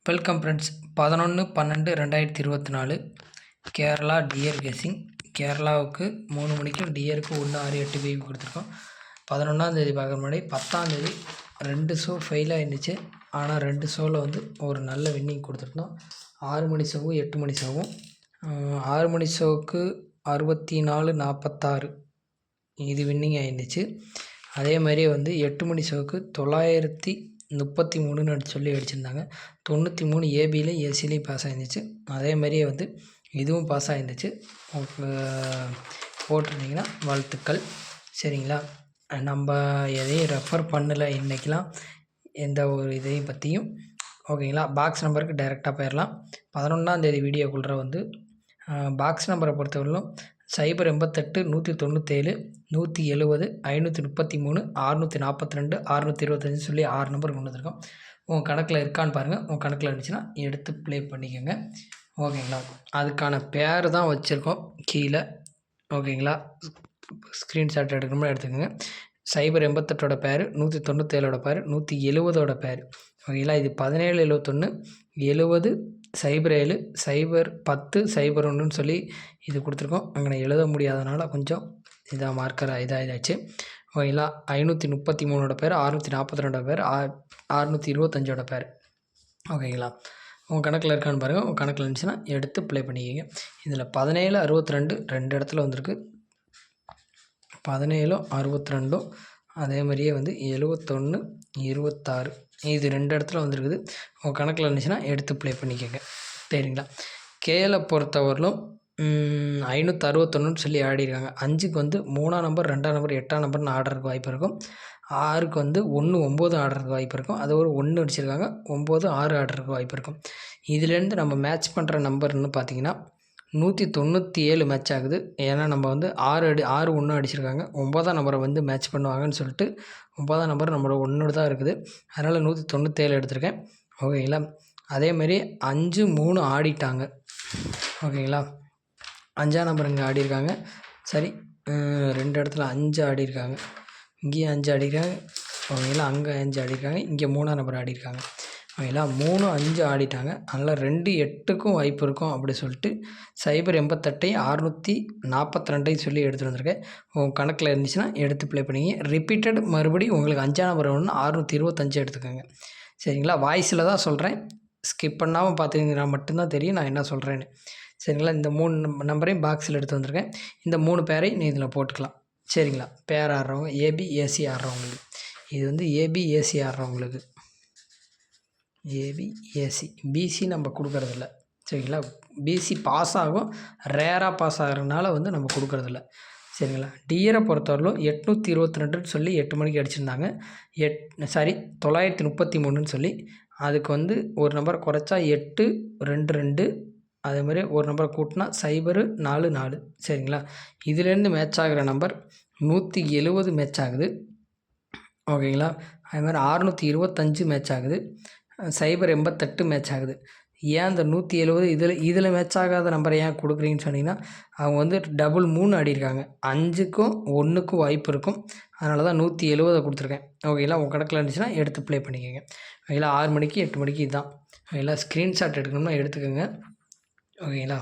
Welcome friends. 11/12/2024 Kerala dear guessing. கேரளாவுக்கு 3 மணிக்கும் டியருக்கு 168 baby கொடுத்துருக்கோம். 11ஆந்தேதி பார்க்குற முன்னாடி 10ஆந்தேதி 2 ஷோ ஃபெயில் ஆகிருந்துச்சு. ஆனால் 2 ஷோவில் ஒரு நல்ல வின்னிங் கொடுத்துருந்தோம். 6 மணி ஷோவும் 8 மணி ஷோவும். 6 மணி ஷோவுக்கு 64-46 இது வின்னிங் ஆகிருந்துச்சு. அதே மாதிரியே 8 மணி ஷோவுக்கு 933ன்னு சொல்லி அடிச்சிருந்தாங்க. 93 ஏபியில் ஏசிலையும் பாஸ் ஆகிருந்துச்சு. அதே மாதிரியே இதுவும் பாஸ் ஆகிருந்துச்சு. போட்டிருந்தீங்கன்னா வாழ்த்துக்கள். சரிங்களா, நம்ம எதையும் ரெஃபர் பண்ணலை இன்றைக்கெலாம், எந்த ஒரு இதையும் பற்றியும். ஓகேங்களா, பாக்ஸ் நம்பருக்கு டைரெக்டாக போயிடலாம். 11ஆந்தேதி வீடியோக்குள்ளே பாக்ஸ் நம்பரை பொறுத்தவரையிலும் 088 197 170 533 642 625 சொல்லி 6 நம்பர் கொண்டு வந்திருக்கோம். உங்கள் கணக்கில் இருக்கான்னு பாருங்கள். உங்கள் கணக்கில் இருந்துச்சுன்னா எடுத்து ப்ளே பண்ணிக்கோங்க. ஓகேங்களா, அதுக்கான பேர் தான் வச்சுருக்கோம் கீழே. ஓகேங்களா, ஸ்க்ரீன்ஷாட் எடுக்கணும்னா எடுத்துக்கோங்க. 088ஓட பேர், 197ஓட பேர், 170ஓட பேர். ஓகேங்களா, இது 1771 70 07 010 01ன்னு சொல்லி இது கொடுத்துருக்கோம். அங்கே எழுத முடியாதனால கொஞ்சம் இதாக மார்க்கர் இதாகிடுச்சு. ஓகேங்களா, 533ஓட பேர், 642ஓட பேர், 625ஓட பேர். ஓகேங்களா, உங்கள் கணக்கில் இருக்கான்னு பாருங்கள். உங்கள் கணக்கில் இருந்துச்சுன்னா எடுத்து ப்ளே பண்ணிக்கிங்க. இதில் 17 62 2 இடத்துல வந்திருக்கு. 17 62 அதே மாதிரியே 71 26 இது 2 இடத்துல வந்திருக்குது. உங்கள் கணக்கில் இருந்துச்சுன்னா எடுத்து ப்ளே பண்ணிக்கோங்க. சரிங்களா, கேலை பொறுத்தவரையிலும் 561ன்னு சொல்லி ஆடிருக்காங்க. 5க்கு 3ஆம் நம்பர் 2ஆம் நம்பர் 8ஆம் நம்பர்னு ஆடுறதுக்கு வாய்ப்பு இருக்கும். 6க்கு 1 9 ஆடுறதுக்கு வாய்ப்பு இருக்கும். அது ஒரு 1 அடிச்சிருக்காங்க. 9 6 ஆடுறதுக்கு வாய்ப்பு இருக்கும். இதுலேருந்து நம்ம மேட்ச் பண்ணுற நம்பர்னு பார்த்தீங்கன்னா 197 மேட்ச் ஆகுது. ஏன்னா நம்ம 6 1 அடிச்சிருக்காங்க. 9ஆம் நம்பரை மேட்ச் பண்ணுவாங்கன்னு சொல்லிட்டு 9ஆம் நம்பர் நம்மளோட 1 தான் இருக்குது. அதனால் 197 எடுத்திருக்கேன். ஓகேங்களா, அதேமாரி 5 3 ஆடிட்டாங்க. ஓகேங்களா, 5ஆம் நம்பர் இங்கே ஆடிருக்காங்க. சரி, 2 இடத்துல 5 ஆடிருக்காங்க. இங்கேயும் 5 ஆடிருக்காங்க. ஓகேங்களா, அங்கே 5 ஆடிருக்காங்க. இங்கே 3ஆம் நம்பர் ஆடிருக்காங்க. ஓகேங்களா, 3 5 ஆடிட்டாங்க. அதனால் 2 8க்கும் வாய்ப்பு இருக்கும் அப்படி சொல்லிட்டு 088 642 சொல்லி எடுத்துகிட்டு வந்திருக்கேன். உங்கள் கணக்கில் இருந்துச்சுன்னா எடுத்து ப்ளே பண்ணிங்க. ரிப்பீட்டட் மறுபடியும் உங்களுக்கு 5ஆம் நம்பர் ஒன்று 625 எடுத்துக்கோங்க. சரிங்களா, வாய்ஸில் தான் சொல்கிறேன். ஸ்கிப் பண்ணாமல் பார்த்துக்கிங்கன்னா மட்டும்தான் தெரியும் நான் என்ன சொல்கிறேன்னு. சரிங்களா, இந்த 3 நம்பரையும் பாக்ஸில் எடுத்து வந்திருக்கேன். இந்த 3 பேரையும் நீ இதில் போட்டுக்கலாம். சரிங்களா, பேர் ஆடுறவங்க ஏபி ஏசி ஆடுறவங்களுக்கு, இது ஏபி ஏசி ஆடுறவங்களுக்கு. ஏபி ஏசி பிசி நம்ம கொடுக்கறதில்ல. சரிங்களா, பிசி பாஸ் ஆகும், ரேராக பாஸ் ஆகிறதுனால நம்ம கொடுக்கறதில்ல. சரிங்களா, டியரை பொறுத்தவரையிலும் 822ன்னு சொல்லி 8 மணிக்கு அடிச்சிருந்தாங்க. 933ன்னு சொல்லி அதுக்கு ஒரு நம்பர் குறைச்சா 822. அதே மாதிரி ஒரு நம்பரை கூட்டினா 044. சரிங்களா, இதுலேருந்து மேட்ச் ஆகிற நம்பர் 170 மேட்ச் ஆகுது. ஓகேங்களா, அதே மாதிரி 625 மேட்ச் ஆகுது. 088 மேட்ச் ஆகுது. ஏன் அந்த 170 இதில் மேட்ச் ஆகாத நம்பரை ஏன் கொடுக்குறீங்கன்னு சொன்னீங்கன்னா, அவங்க டபுள் 3 ஆடிருக்காங்க. 5க்கும் 1க்கும் வாய்ப்பு இருக்கும். அதனால தான் 170 கொடுத்துருக்கேன். ஓகேங்களா, உங்கள் கணக்கில் இருந்துச்சுன்னா எடுத்து ப்ளே பண்ணிக்கோங்க. ஓகேங்களா, 6 மணிக்கு 8 மணிக்கு இதுதான். ஓகேங்களா, ஸ்க்ரீன்ஷாட் எடுக்கணும்னா எடுத்துக்கோங்க. ஓகேங்களா,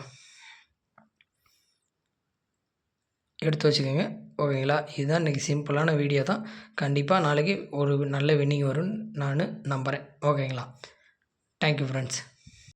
எடுத்து வச்சுக்கோங்க. ஓகேங்களா, இதுதான் இன்றைக்கி சிம்பிளான வீடியோ தான். கண்டிப்பாக நாளைக்கு ஒரு நல்ல வின்னிங் வரும்னு நான் நம்புகிறேன். ஓகேங்களா, தேங்க்யூ ஃப்ரெண்ட்ஸ்.